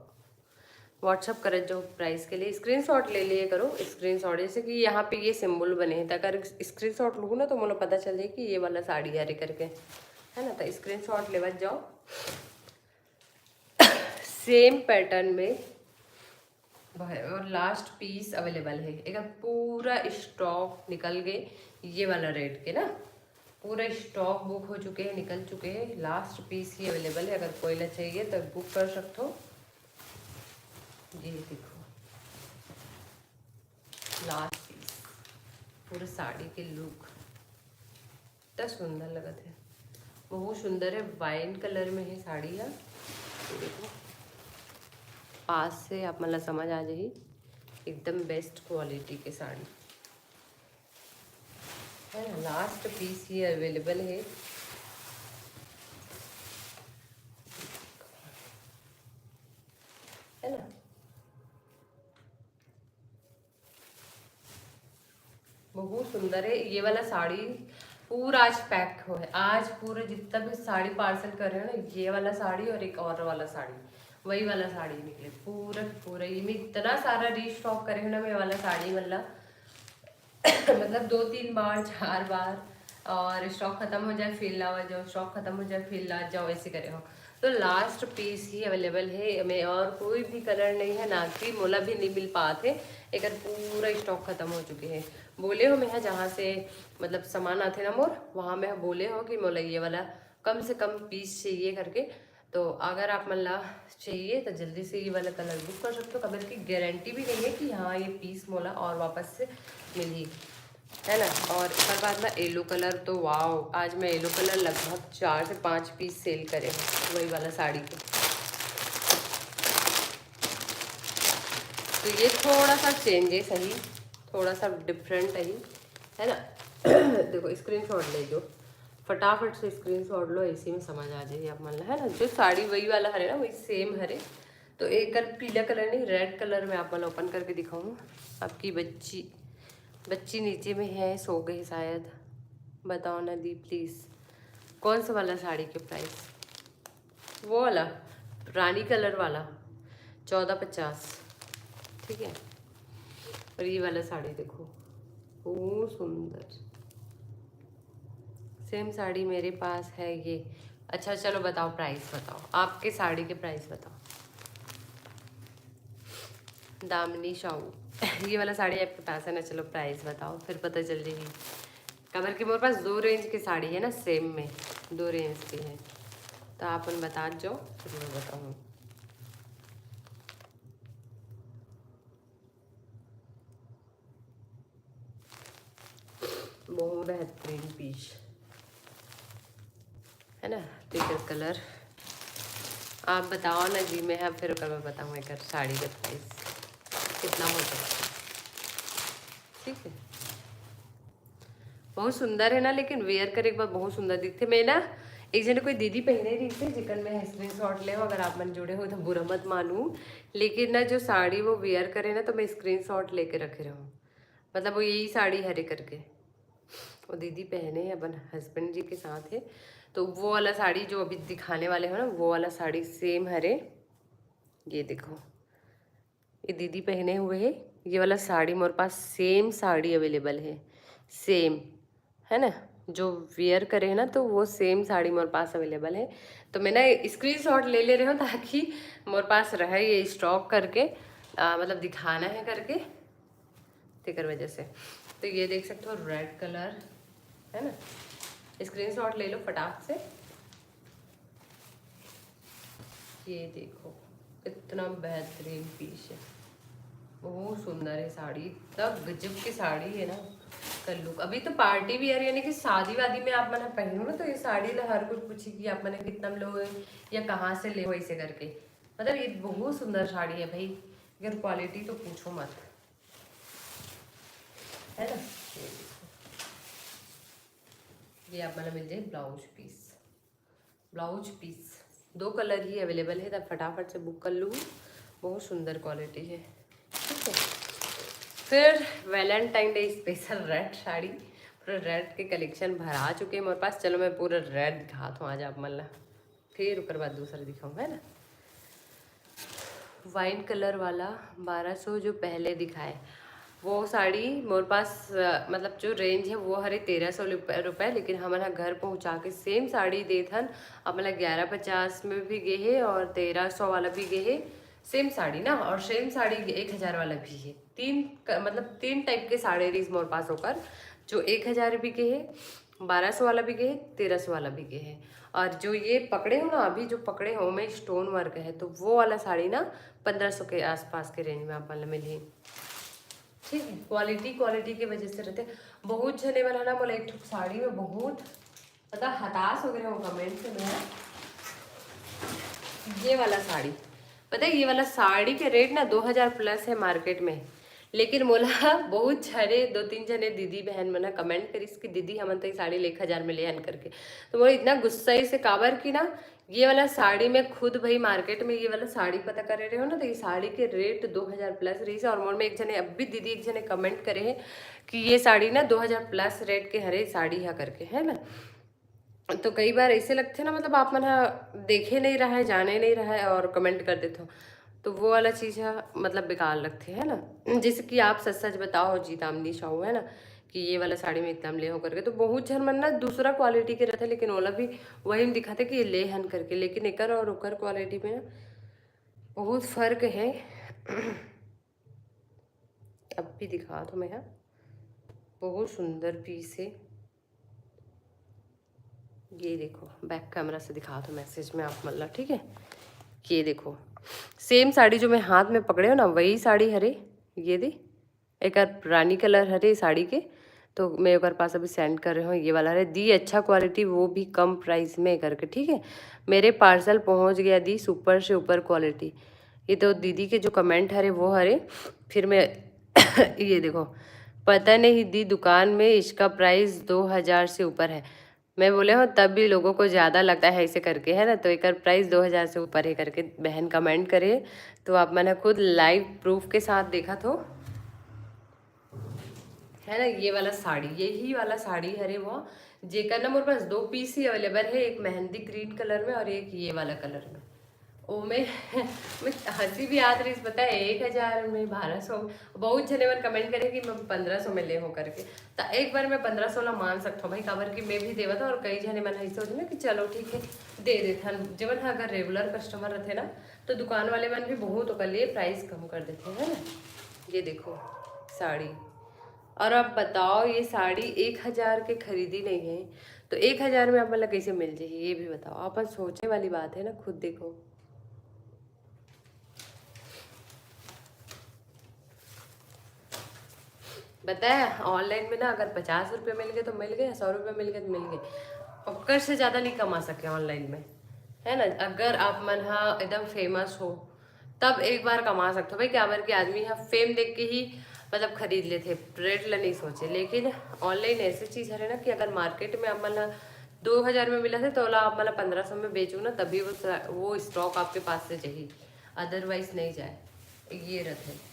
व्हाट्सअप करे जो प्राइस के लिए स्क्रीनशॉट ले लिए करो। स्क्रीनशॉट जैसे कि यहाँ पे ये सिंबल बने हैं, अगर स्क्रीनशॉट लूँ ना तो मुझे पता चल जाए कि ये वाला साड़ी है करके है ना, तो स्क्रीनशॉट ले बच जाओ। सेम पैटर्न में और लास्ट पीस अवेलेबल है, अगर पूरा स्टॉक निकल गए ये वाला रेट के ना, पूरा स्टॉक बुक हो चुके हैं, निकल चुके हैं, लास्ट पीस ही अवेलेबल है। अगर कोई ला चाहिए तो बुक कर सकते हो। ये देखो लास्ट पीस, पूरे साड़ी के लुक इतना सुंदर लगत है, बहुत सुंदर है। वाइन कलर में है साड़ी है, देखो पास से आप मतलब समझ आ जाए, एकदम बेस्ट क्वालिटी की साड़ी है ना। लास्ट पीस ही अवेलेबल है ना। बहुत सुंदर है ये वाला साड़ी। पूरा आज पैक हो है, आज पूरा जितना भी साड़ी पार्सल कर रहे हो ना, ये वाला साड़ी और एक और वाला साड़ी, वही वाला साड़ी निकले पूरा पूरा। ये मैं इतना सारा रीस्टॉक करे हो ना, मैं वाला साड़ी मतलब मतलब 2-3 बार 4 बार, और स्टॉक खत्म हो जाए फिर लावा जाओ, स्टॉक खत्म हो जाए फिर ला जाओ, ऐसे करे हो। तो लास्ट पीस ही अवेलेबल है मैं, और कोई भी कलर नहीं है ना, कि मोला भी नहीं मिल पाते, एक पूरा स्टॉक खत्म हो चुके हैं। बोले हो मैं यहाँ जहाँ से मतलब सामान आते ना मोर, वहाँ में बोले हो कि मोला ये वाला कम से कम पीस चाहिए करके। तो अगर आप मतलब चाहिए तो जल्दी से ये वाला कलर बुक कर सकते हो। कलर की गारंटी भी नहीं है कि हाँ ये पीस मोला और वापस से मिली, है ना। और एक बाद में येलो कलर, तो वाव आज मैं येलो कलर लगभग 4 से 5 पीस सेल करे हैं वही वाला साड़ी के। तो ये थोड़ा सा चेंज है, सही थोड़ा सा डिफरेंट है ना। देखो स्क्रीनशॉट ले जो, फटाफट से स्क्रीनशॉट लो, इसी में समझ आ जाएगी आप मान, है ना। जो साड़ी वही वाला हरे ना, वही सेम हरे। तो एक पीला कलर नहीं, रेड कलर में आप वाला ओपन करके दिखाऊँ। आपकी बच्ची नीचे में है, सो गई शायद। बताओ ना दी प्लीज़, कौन सा वाला साड़ी के प्राइस? वो वाला रानी कलर वाला 1450, ठीक है। और ये वाला साड़ी देखो, बहुत सुंदर सेम साड़ी मेरे पास है ये। अच्छा चलो बताओ प्राइस, बताओ आपके साड़ी के प्राइस बताओ। दामिनी शाहू ये वाला साड़ी आपके पास है ना, चलो प्राइस बताओ फिर पता चल जाएगी। कमर के मेरे पास 2 रेंज की साड़ी है ना, सेम में 2 रेंज की है, तो आप उन बता जाओ फिर मैं बताऊँ। बहुत बेहतरीन पीस है ना, पिंक कलर। आप बताओ ना जी, मैं फिर कल मैं बताऊँ एक साड़ी का प्राइस कितना हो सकता है, ठीक है। बहुत सुंदर है ना, लेकिन वेयर करे एक बार बहुत सुंदर दिखते। मैं ना एक जने कोई दीदी पहने रही थी, जिकन में स्क्रीन शॉट ले, अगर आप मन जुड़े हो तो बुरा मत मानू, लेकिन ना जो साड़ी वो वेयर करे ना, तो मैं स्क्रीन शॉट लेके रखे रहूँ। मतलब वो यही साड़ी हरे करके वो दीदी पहने अपन हस्बैंड जी के साथ है। तो वो वाला साड़ी जो अभी दिखाने वाले हो ना, वो वाला साड़ी सेम हरे, ये देखो ये दीदी पहने हुए है। ये वाला साड़ी मेरे पास सेम साड़ी अवेलेबल है, सेम है ना। जो वेयर करे है ना, तो वो सेम साड़ी मेरे पास अवेलेबल है। तो मैं ना स्क्रीनशॉट ले ले रही हूँ, ताकि मेरे पास रहे ये स्टॉक करके, मतलब दिखाना है करके, तिकर वजह से। तो ये देख सकते हो रेड कलर है ना, स्क्रीनशॉट ले लो फटाक से। ये देखो इतना बेहतरीन पीस है, बहुत सुंदर है साड़ी, इतना गजब की साड़ी है ना। कर लुक अभी तो पार्टी वियर, यानी कि शादी वादी में आप मैंने पहनो ना, तो ये साड़ी ना हर कोई पूछी कि आप मैंने कितना लो या कहाँ से ले, ऐसे करके। मतलब ये बहुत सुंदर साड़ी है भाई, अगर क्वालिटी तो पूछो मत, है ना। ये आप मैंने मिल जाए ब्लाउज पीस 2 कलर ही अवेलेबल है, तब फटाफट से बुक कर लूँ। बहुत सुंदर क्वालिटी है, ठीक है। फिर Valentine day special red sari, पूरा रेड के कलेक्शन भरा चुके हैं मेरे पास। चलो मैं पूरा रेड दिखाता हूँ आज आप मतलब, फिर उसके बाद दूसरा दिखाऊँ, है ना। वाइन कलर वाला 1200 जो पहले दिखाए, वो साड़ी मेरे पास मतलब जो रेंज है वो हरे 1300 रुपये, लेकिन हमारा घर पहुंचा के सेम साड़ी देथन अब मतलब 1150 में भी गए है, और 1300 वाला भी गए है, सेम साड़ी ना। और सेम साड़ी 1000 वाला भी है। मतलब 3 टाइप के साड़ी रीज मोर पास होकर, जो 1000 भी गए है, 1200 वाला भी गए है, 1300 वाला भी गए है। और जो ये पकड़े हो ना, अभी जो पकड़े हो में स्टोन वर्क है, तो वो वाला साड़ी ना 1500 के आसपास के रेंज में आप मतलब मिली, ठीक है। क्वालिटी की वजह से रहते। बहुत जने वाला ना बोला एक साड़ी में बहुत पता हताश हो गए हो कमेंट से मैं। ये वाला साड़ी, पता है ये वाला साड़ी के रेट ना 2000 प्लस है मार्केट में, लेकिन मोला बहुत सारे 2-3 जने दीदी बहन मना कमेंट करीस कि दीदी हमन तो ये साड़ी 1000 में ले हन करके। तो मोला इतना गुस्सा से काबर की ना ये वाला साड़ी में खुद भाई मार्केट में ये वाला साड़ी पता करे रहे हो ना, तो ये साड़ी के रेट 2000 प्लस रही है। और मोर में एक जने अब भी दीदी एक जने कमेंट करे है कि ये साड़ी ना 2000 प्लस रेट के हरे साड़ी है करके, है ना। तो कई बार ऐसे लगते ना, मतलब आप मना देखे नहीं रहा है, जाने नहीं रहा है और कमेंट कर देते हो, तो वो वाला चीज़ है, मतलब बेकार लगते है ना। जैसे कि आप सच सच बताओ जीतामनी शाहू, है ना, कि ये वाला साड़ी में इतना में ले हो करके, तो बहुत झन मन ना दूसरा क्वालिटी के रहते, लेकिन ओला भी वही में दिखाते कि ये ले हन करके, लेकिन एकर और ओकर क्वालिटी में ना बहुत फर्क है। अब भी दिखा दो मैं, हाँ बहुत सुंदर पीस है। ये देखो बैक कैमरा से दिखा दो मैसेज में आप, मतलब ठीक है। ये देखो सेम साड़ी जो मैं हाथ में पकड़े हो ना, वही साड़ी हरे, ये दे एक रानी कलर हरे साड़ी के, तो मैं एक पास अभी सेंड कर रही हूँ। ये वाला हरे दी, अच्छा क्वालिटी, वो भी कम प्राइस में करके, ठीक है। मेरे पार्सल पहुँच गया दी, सुपर से ऊपर क्वालिटी। ये तो दीदी के जो कमेंट हरे वो हरे, फिर मैं ये देखो, पता नहीं दी दुकान में इसका प्राइस 2000 से ऊपर है। मैं बोले हो तब भी लोगों को ज़्यादा लगता है ऐसे करके, है ना, तो एक प्राइस 2000 से ऊपर है करके बहन कमेंट करे। तो आप मैंने खुद लाइव प्रूफ के साथ देखा तो, है ना। ये वाला साड़ी, यही वाला साड़ी हरे वो जेकर ना मेरे पास 2 पीस ही अवेलेबल है, एक मेहंदी ग्रीन कलर में और एक ये वाला कलर में। ओ मैं हंसी भी याद रही, पता है 1000 में 1200, बहुत जने मन कमेंट करे कि मैं 1500 में ले हो करके, तो एक बार मैं 1500 ला मान सकता हूँ भाई, काबर कि मैं भी देवा था। और कई जने मन ऐसे होते ना कि चलो ठीक है दे देते हैं, जब अगर रेगुलर कस्टमर रहते ना, तो दुकान वाले मन भी बहुत ओकर लिए प्राइस कम कर देते हैं, है ना। ये देखो साड़ी, और अब बताओ ये साड़ी 1000 के खरीदी नहीं है, तो 1000 में आप मतलब कैसे मिल जाएगी, ये भी बताओ। आप सोचने वाली बात है ना, खुद देखो। बताया ऑनलाइन में ना अगर 50 रुपये मिल गए तो मिल गए, 100 रुपये मिल गए तो मिल गए, पक्कर से ज़्यादा नहीं कमा सके ऑनलाइन में, है ना। अगर आप मन हाँ एकदम फेमस हो तब एक बार कमा सकते हो भाई, क्या बार के आदमी यहाँ फेम देख के ही मतलब खरीद लेते, रेट ला नहीं सोचे। लेकिन ऑनलाइन ऐसी चीज़ है ना कि अगर मार्केट में आप मतलब 2000 में मिला था, तो ओला आप मतलब 1500 में बेचो ना, तभी वो स्टॉक आपके पास से चाहिए, अदरवाइज नहीं जाए। ये रहते,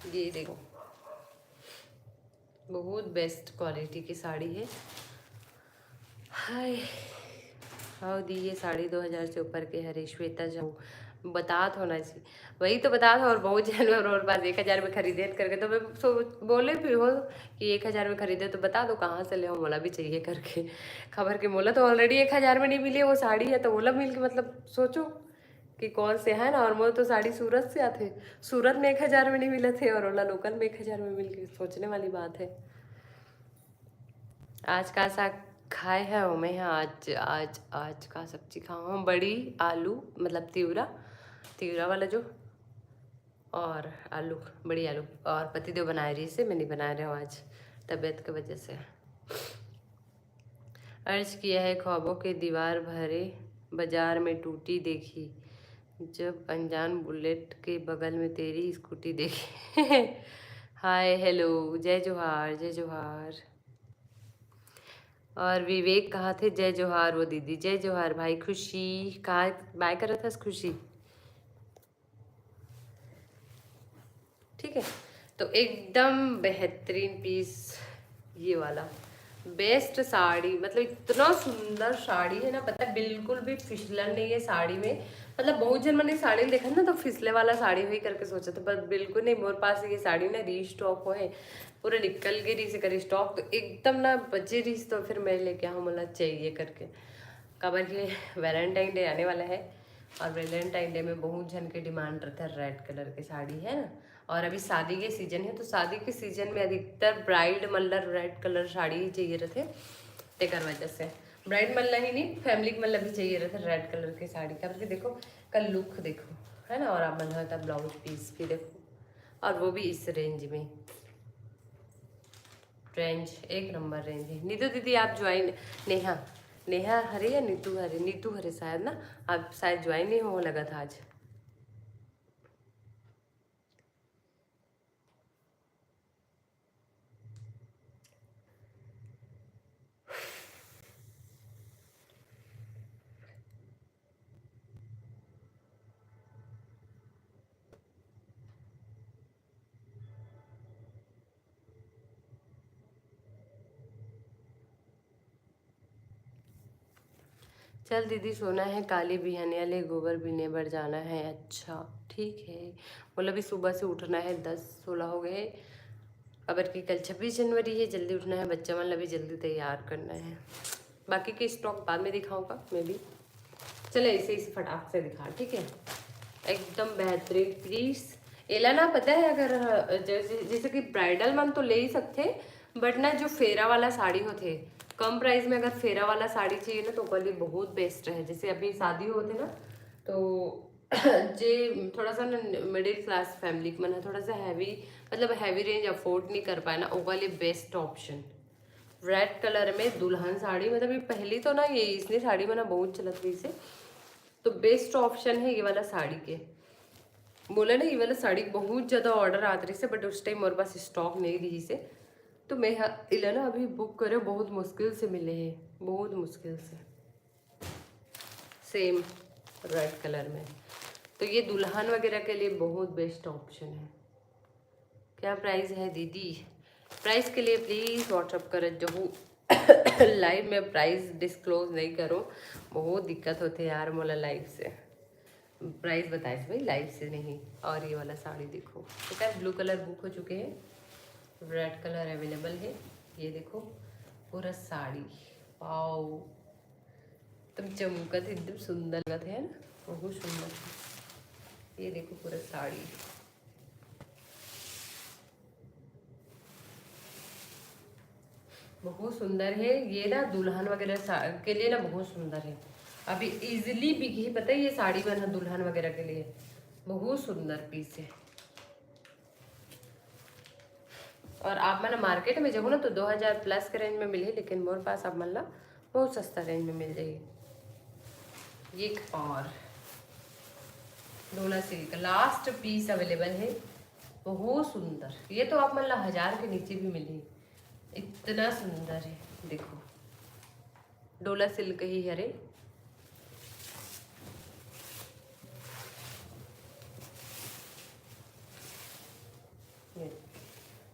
ये देखो बहुत बेस्ट क्वालिटी की साड़ी है। हाय हाँ दी, ये साड़ी 2000 से ऊपर के हरे श्वेता जाऊ बता तो होना चाहिए, वही तो बता था। और बहुत जानवर और बात 1000 में खरीदे करके, तो मैं बोले भी हो कि 1000 में खरीदे, तो बता दो कहाँ से ले हो, मोला भी चाहिए करके। खबर के मोला तो ऑलरेडी 1000 में नहीं मिली वो साड़ी है, तो मोला मिल के मतलब सोचो कि कौन से है ना। और मोल तो साड़ी सूरत से आते, सूरत में 1000 में नहीं मिले थे, और ओला लोकल में 1000 में मिल के, सोचने वाली बात है। आज का सा खाए है वो मैं, आज आज आज का सब्जी खाऊँ हम, बड़ी आलू मतलब तिवरा, तिवरा वाला जो, और आलू, बड़ी आलू। और पतिदेव बना रही से, मैं नहीं बना रहा हूँ आज तबीयत की वजह से। अर्ज किया है ख्वाबों के दीवार भरे, बाजार में टूटी देखी, जब अनजान बुलेट के बगल में तेरी स्कूटी देखी। हाय हेलो, जय जोहार जय जोहार। और विवेक कहाँ थे, जय जोहार वो दीदी, जय जोहार भाई। खुशी कहाँ बाय कर रहा था, खुशी ठीक है। तो एकदम बेहतरीन पीस ये वाला, बेस्ट साड़ी, मतलब इतना सुंदर साड़ी है ना, पता है बिल्कुल भी फिसलन नहीं है साड़ी में। मतलब बहुत जन मैंने साड़ी देखा ना, तो फिसले वाला साड़ी हुई करके सोचा था, पर बिल्कुल नहीं। मेरे पास ये साड़ी ना रीस्टॉक हो है, पूरा निकल गई रही से कर स्टॉक, तो एकदम ना बचे रही, तो फिर मैं लेके आऊँ मतलब चाहिए करके। कबर के वैलेंटाइन डे आने वाला है, और वैलेंटाइन डे में बहुत जन के डिमांड रहता है रेड कलर की साड़ी, है ना। और अभी शादी के सीजन है, तो शादी के सीजन में अधिकतर ब्राइड मतलब रेड कलर साड़ी ही चाहिए रहते, तेकर वजह से ब्राइड मल्ला ही नहीं, फैमिली मल्ला भी चाहिए रहता रेड कलर की साड़ी का। करके देखो कल लुक देखो, है ना। और आप मन था ब्लाउज पीस भी देखो, और वो भी इस रेंज में। रेंज एक नंबर रेंज है। नीतू दीदी आप ज्वाइन, नेहा नेहा हरे या नीतू हरे, नीतू हरे शायद ना, आप शायद ज्वाइन नहीं हो लगा था आज। चल दीदी सोना है, काली बिहाने वाले गोबर बीने पर जाना है। अच्छा ठीक है, बोला भी सुबह से उठना है, 10-16 हो गए। अबर की कल 26 जनवरी है, जल्दी उठना है, बच्चा वाला भी जल्दी तैयार करना है। बाकी के स्टॉक बाद में दिखाऊंगा मैं भी। चले इसे फटाक से दिखा, ठीक है। एकदम बेहतरीन पीस। एला ना पता है, अगर जैसे जैसे कि ब्राइडल मन तो ले ही सकते, बट ना जो फेरा वाला साड़ी होते कम प्राइस में, अगर फेरा वाला साड़ी चाहिए ना तो वाली बहुत बेस्ट है। जैसे अभी शादी होते ना तो जे थोड़ा सा ना मिडिल क्लास फैमिली मन है, थोड़ा सा हैवी मतलब हैवी रेंज अफोर्ड नहीं कर पाए ना, वो वाली बेस्ट ऑप्शन। रेड कलर में दुल्हन साड़ी, मतलब ये पहली तो ना ये इसने साड़ी में ना बहुत चलत रही से, तो बेस्ट ऑप्शन है ये वाला साड़ी के। बोला ना ये वाला साड़ी बहुत ज़्यादा ऑर्डर आते रही से, बट उस टाइम मेरे पास स्टॉक नहीं रही से, तो मैं इला ना अभी बुक करे, बहुत मुश्किल से मिले हैं, बहुत मुश्किल से। सेम रेड कलर में, तो ये दुल्हन वगैरह के लिए बहुत बेस्ट ऑप्शन है। क्या प्राइस है दीदी? प्राइस के लिए प्लीज़ व्हाट्सअप कर जो लाइव में प्राइस डिस्क्लोज नहीं करो, बहुत दिक्कत होती है यार मोला लाइव से प्राइस बताए भाई, लाइव से नहीं। और ये वाला साड़ी देखो, ठीक है, ब्लू कलर बुक हो चुके हैं, रेड कलर अवेलेबल है। ये देखो पूरा साड़ी, वाओ एकदम चमकत, एकदम सुंदर लगत है ना, बहुत सुंदर। ये देखो पूरा साड़ी, बहुत सुंदर है। ये ना दुल्हन वगैरह के लिए ना बहुत सुंदर है, अभी इजीली बिकी, पता है ये साड़ी बना दुल्हन वगैरह के लिए, बहुत सुंदर पीस है। और आप मतलब मार्केट में जाओ ना तो 2000 प्लस के रेंज में मिले, लेकिन मोर पास आप मतलब बहुत सस्ता रेंज में मिल जाएगी। ये एक और डोला सिल्क लास्ट पीस अवेलेबल है, बहुत सुंदर। ये तो आप मतलब 1000 के नीचे भी मिले, इतना सुंदर है। देखो डोला सिल्क ही है रे,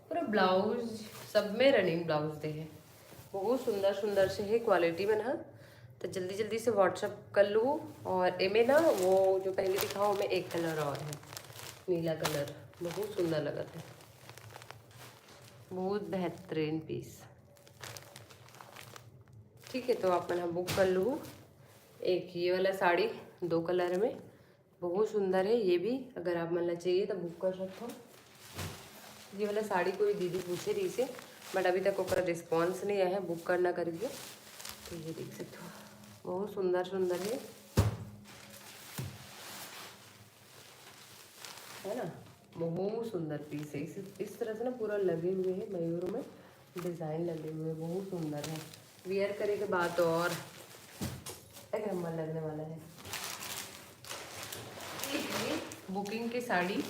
पूरा ब्लाउज सब में रनिंग ब्लाउज दे है, बहुत सुंदर सुंदर से है क्वालिटी में ना। तो जल्दी जल्दी से व्हाट्सअप कर लूँ। और एमे ना वो जो पहले दिखाओ में एक कलर और है, नीला कलर, बहुत सुंदर लगा था, बहुत बेहतरीन पीस। ठीक है, तो आप मैंने बुक कर लूँ। एक ये वाला साड़ी 2 कलर में, बहुत सुंदर है ये भी, अगर आप मतलब चाहिए तो बुक कर सकते हो। ये वाला साड़ी कोई दीदी पूछे रही से, बट अभी तक ओकरा रिस्पॉन्स नहीं आया है, बुक करना करिए। तो ये देख सकते हो, बहुत सुंदर सुंदर है ना, बहुत सुंदर पीस है। इस तरह से ना पूरा लगे हुए हैं, मयूरों में डिज़ाइन लगे हुए हैं, बहुत सुंदर है। वियर करे के बाद तो और एक नंबर लगने वाला है। ये बुकिंग की साड़ी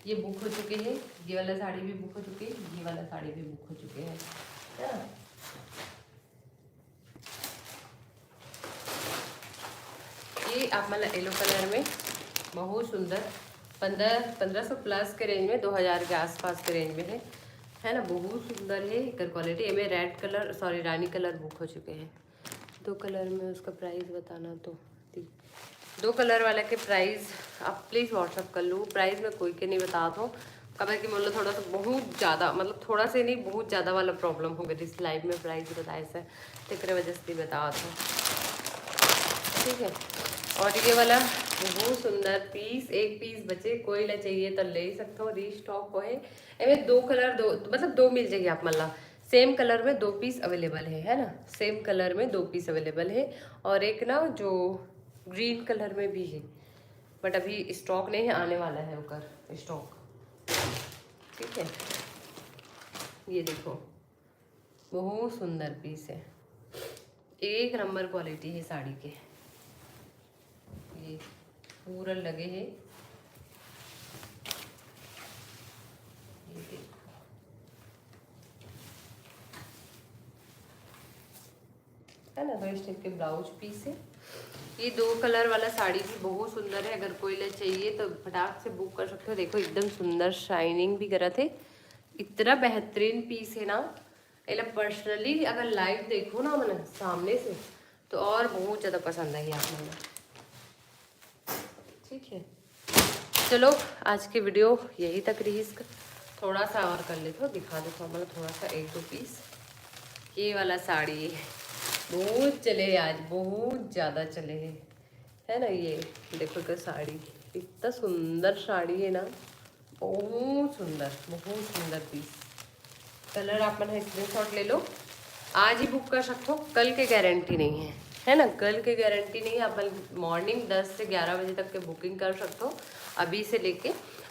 ये बुक हो चुके हैं, ये वाला साड़ी भी बुक हो चुके हैं, ये वाला साड़ी भी बुक हो चुके हैं, है ना। ये आप मतलब येलो कलर में बहुत सुंदर 1500 प्लस के रेंज में, 2000 के आसपास के रेंज में है ना, बहुत सुंदर है कर क्वालिटी। में रेड कलर सॉरी रानी कलर बुक हो चुके हैं। 2 कलर में उसका प्राइस बताना, तो 2 कलर वाला के प्राइस आप प्लीज़ व्हाट्सअप कर लूँ। प्राइस में कोई के नहीं बता दो, कब कि मतलब थोड़ा सा बहुत ज़्यादा, मतलब थोड़ा से नहीं बहुत ज़्यादा वाला प्रॉब्लम हो गई इस लाइव में प्राइस बताए से, तो वजह से बता दो, ठीक है। और ये वाला बहुत सुंदर पीस, एक पीस बचे, कोई ला चाहिए तो ले सकते हो, रीस्टॉक हो है। एमें 2 कलर, दो मतलब 2 मिल जाएगी आप मतलब सेम कलर में 2 पीस अवेलेबल है ना, सेम कलर में 2 पीस अवेलेबल है। और एक ना जो ग्रीन कलर में भी है, बट अभी स्टॉक नहीं है, आने वाला है उसका स्टॉक, ठीक है। ये देखो बहुत सुंदर पीस है, एक नंबर क्वालिटी है साड़ी के। ये पूरा लगे है, ये देखो है ना। तो इस टाइप के ब्लाउज पीस है। ये 2 कलर वाला साड़ी भी बहुत सुंदर है, अगर कोई ले चाहिए तो फटाक से बुक कर सकते हो। देखो एकदम सुंदर शाइनिंग भी करा थे, इतना बेहतरीन पीस है ना। मतलब पर्सनली अगर लाइव देखो ना मैंने सामने से तो और बहुत ज़्यादा पसंद आई आप लोगों को। ठीक है, चलो आज की वीडियो यही तक रही। इसका थोड़ा सा और कर लेते हो, दिखा देता हूँ मतलब थोड़ा सा 1-2 पीस। ये वाला साड़ी बहुत चले हैं आज, बहुत ज़्यादा चले हैं, है ना। ये देखो का साड़ी, इतना सुंदर साड़ी है ना, बहुत सुंदर पीस। कलर आप मैंने स्क्रीनशॉट ले लो, आज ही बुक कर सकते हो, कल के गारंटी नहीं है ना। कल के गारंटी नहीं है, आप मॉर्निंग 10 से 11 बजे तक के बुकिंग कर सकते हो अभी से लेके।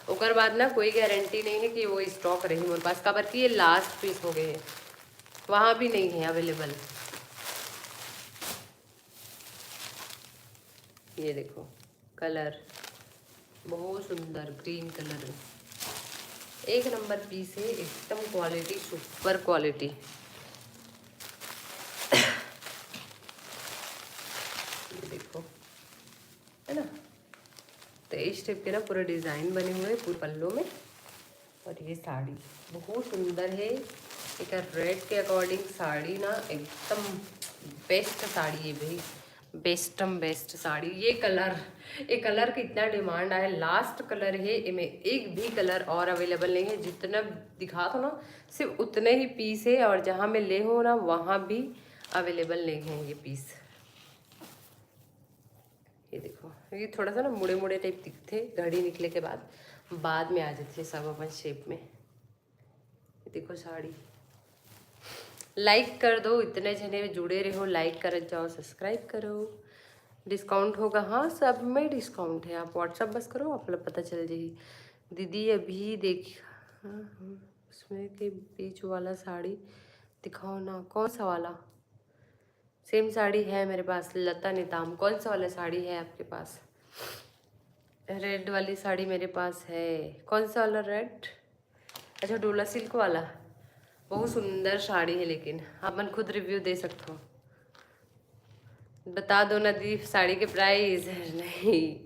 उसके बाद ना कोई गारंटी नहीं है कि वो स्टॉक रही मेरे पास, खबर की ये लास्ट पीस हो गए हैं, वहाँ भी नहीं है अवेलेबल। ये देखो कलर बहुत सुंदर ग्रीन कलर में, एक नंबर पीस है, एकदम क्वालिटी सुपर क्वालिटी। ये देखो है ना। तो इस टाइप के ना पूरे डिज़ाइन बने हुए पूरे पल्लों में। और ये साड़ी बहुत सुंदर है, एक रेड के अकॉर्डिंग साड़ी ना एकदम बेस्ट साड़ी है भाई, बेस्टम बेस्ट साड़ी। ये कलर की इतना डिमांड आया, लास्ट कलर है इनमें, एक भी कलर और अवेलेबल नहीं है। जितना दिखा दो ना सिर्फ उतने ही पीस है, और जहाँ मैं ले हो ना वहाँ भी अवेलेबल नहीं है ये पीस। ये देखो ये थोड़ा सा ना मुड़े मुड़े टाइप दिखते घड़ी निकले के बाद में आ जाते सब अपन शेप में। ये देखो साड़ी, लाइक कर दो, इतने जने जुड़े रहो, लाइक कर जाओ, सब्सक्राइब करो। डिस्काउंट होगा, हाँ सब में डिस्काउंट है, आप व्हाट्सअप बस करो, आप लोग पता चल जाएगी। दीदी अभी देख, हाँ हाँ उसमें के बीच वाला साड़ी दिखाओ ना, कौन सा वाला। सेम साड़ी है मेरे पास, लता निताम, कौन सा वाला साड़ी है आपके पास। रेड वाली साड़ी मेरे पास है, कौन सा वाला रेड। अच्छा डोला सिल्क वाला, बहुत सुंदर साड़ी है, लेकिन अपन खुद रिव्यू दे सकते हो। बता दो ना दी साड़ी के प्राइस। नहीं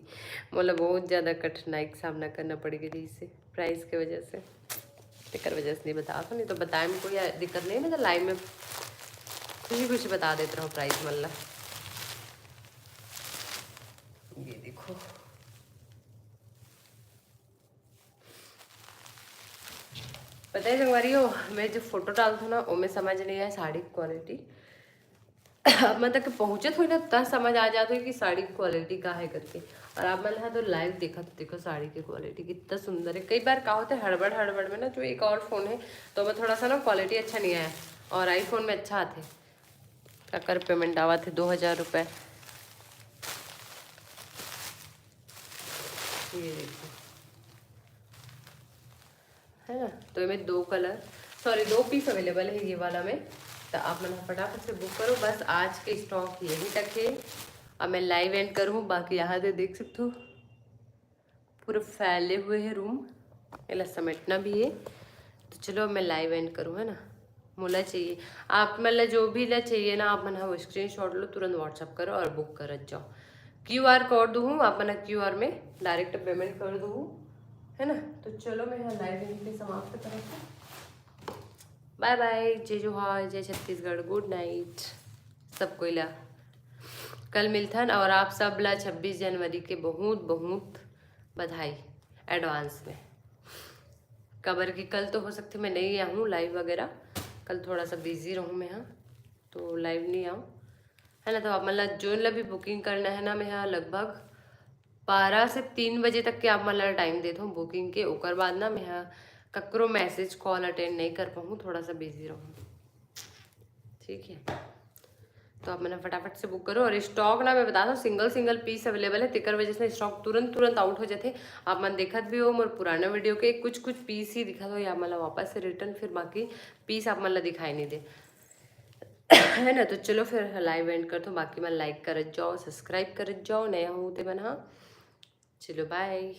मतलब बहुत ज़्यादा कठिनाई का सामना करना पड़ेगा जी इससे, प्राइस की वजह से, टिकर वजह से नहीं बता तो, नहीं तो बताए में कोई दिक्कत नहीं, मतलब लाइव में कुछ बता देते रहो प्राइस मतलब। ये देखो पता है संगवारी हो, मैं जो फोटो डालती हूँ ना वो में समझ नहीं आया साड़ी की क्वालिटी। मतलब कि पहुँचे थोड़ी ना तब समझ आ जाती है कि साड़ी की क्वालिटी का है करके। और आप मैंने तो लाइव देखा तो देखो साड़ी की क्वालिटी कितना सुंदर है। कई बार क्या होता है हड़बड़ में ना, जो एक और फ़ोन है तो मैं थोड़ा सा ना क्वालिटी अच्छा नहीं आया, और आईफोन में अच्छा आते। क्या कर पेमेंट आवा थे 2000 रुपये। ये देखो है ना। तो इसमें 2 पीस अवेलेबल है ये वाला में, तो आप मैंने फटाफट से बुक करो। बस आज के स्टॉक यहीं तक है। अब मैं लाइव एंड करूँ, बाकी यहाँ से देख सकते हो पूरे फैले हुए हैं रूम, इला समेटना भी है। तो चलो मैं लाइव एंड करूँ, है ना। मुला चाहिए आप मतलब जो भी ला चाहिए ना, आप मैंने वो स्क्रीन शॉट लो, तुरंत व्हाट्सअप करो और बुक कर जाओ। QR कोड दूँ आप मैंने, QR में डायरेक्ट पेमेंट कर दूँ, है ना। तो चलो मैं यहाँ लाइव एंड पे समाप्त करूँ। बाय बाय, जय जोहार, जय छत्तीसगढ़, गुड नाइट सबको ला। कल मिलता है, और आप सब ला 26 जनवरी के बहुत बहुत बधाई एडवांस में। खबर की कल तो हो सकती मैं नहीं आऊँ लाइव वगैरह, कल थोड़ा सा बिजी रहूँ मैं यहाँ, तो लाइव नहीं आऊँ, है ना। तो आप मतलब जो ला भी बुकिंग करना है ना, मैं यहाँ लगभग 12 से 3 बजे तक के आप मतलब टाइम देता हूँ बुकिंग के। उसके बाद ना मैं यहाँ ककरो मैसेज कॉल अटेंड नहीं कर पाऊँ, थोड़ा सा बिजी रहूँ, ठीक है। तो आप मैंने फटाफट से बुक करो। और स्टॉक ना मैं बता दूँ सिंगल पीस अवेलेबल है, तिकर वजह से स्टॉक तुरंत आउट हो जाते। आप मन देखत भी हो मोर पुराना वीडियो के, कुछ पीस ही दिखा दो या मतलब वापस से रिटर्न, फिर बाकी पीस आप मतलब दिखाई नहीं दे। है ना। तो चलो फिर लाइव एंड करतो, बाकी मला लाईक करत जाओ, सबस्क्राईब करत जाओ, नया हो ते म्हणा. चलो बाय.